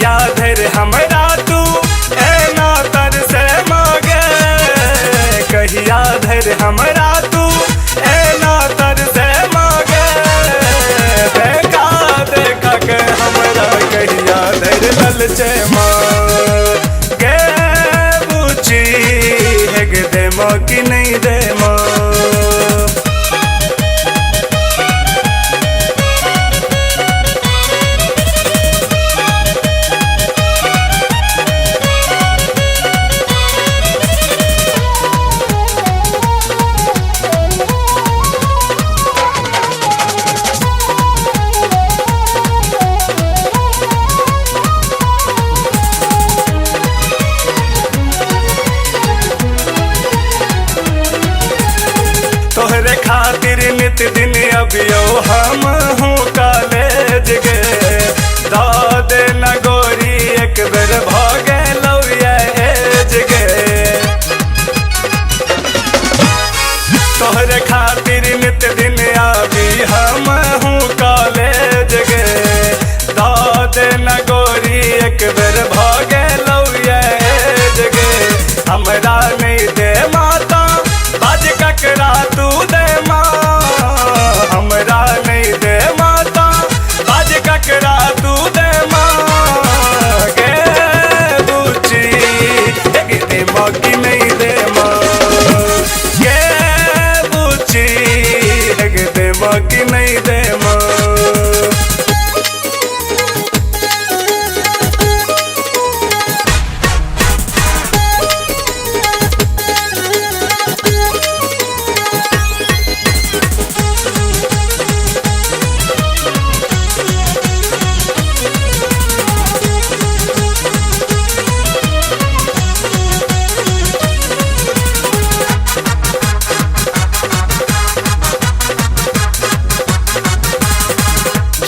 कहिया धर हमरा तू एना तर से मांगे, कहिया धर हमरा तू एना तर से मांगे, देखा देखा के हमरा कहिया धर ललचे मांगे, बुची है के दे मां कि नहीं दे मां। तोहरे खातिर नित दिन अभियो हम हूँ कॉलेज गे, दादे न गोरी एक बेर भागे लौया एज गे। तोहरे खातिर नित दिन अभी हम हूँ कॉलेज गे, दादे न गोरी एक बेर भागे लौया एज गे। हमरा नहीं दे माता बाज ककरा तू दे माँ, हमरा नहीं दे माता बाज ककरा तू दे माँ, गे बुची गे दे माँ कि नहीं दे माँ, गे बुची गे दे माँ कि नहीं दे माँ।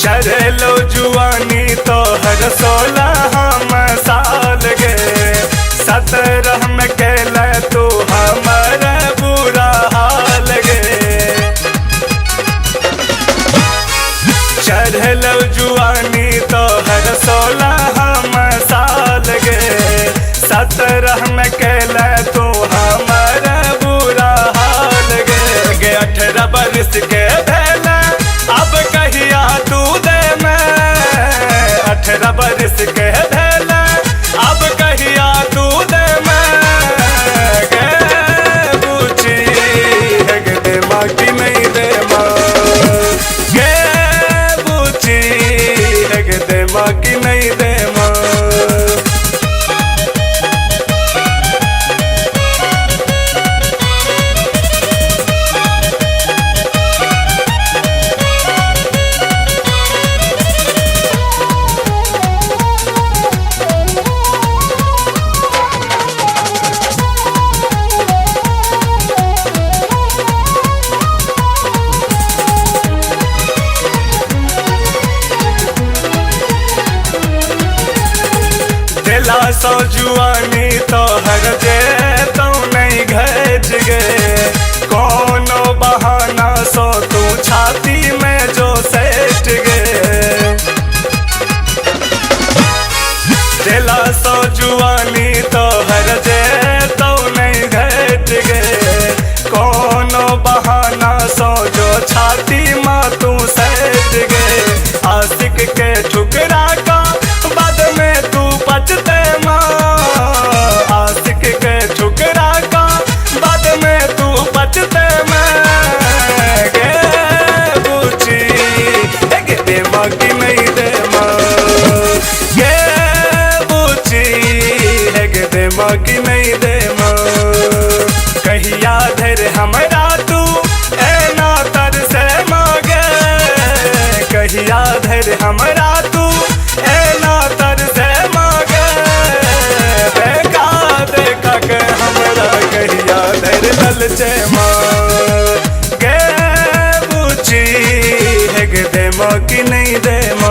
चढ़लो जुआनी तो हर 16 साल गे, 17 में कैल तू हमारा बुरा हाल गे। चढ़लो जुआनी तो हर 16 साल गे, 17 में कैल तू हमारा बुरा हाल गे। गे 18 बरस के भेल अब कहिया तू दे मैं, 18 बरस के भेल अब कहिया तू दे मैं, गे बुची है गे दे माँ कि नहीं दे माँ, गे बुची है गे दे माँ कि नहीं दे माँ। सो जुआनी तो हर जे तू नहीं घच गे, कोनो बहाना सो तू छाती में जो सेट गे। दिला सो जुआनी तो हर जे तू नहीं घच गे, कोनो बहाना सो जो छाती में तू सेट गे। आशिक के ठुकरा का बाद में तू बचते माँ, आशिक के ठुकरा का बाद में तू बचते मैं, गे बुची गे दे माँ कि नहीं दे माँ, गे बुची गे दे माँ कि नहीं दे माँ। कहिया धर हमरा तू एना तर से मांगे, कहिया धर हमरा तू एना तर से मांगे, देखा देखा के हमरा कहिया धर ललचे माँ, गे बुची है गे दे माँ कि नहीं दे माँ।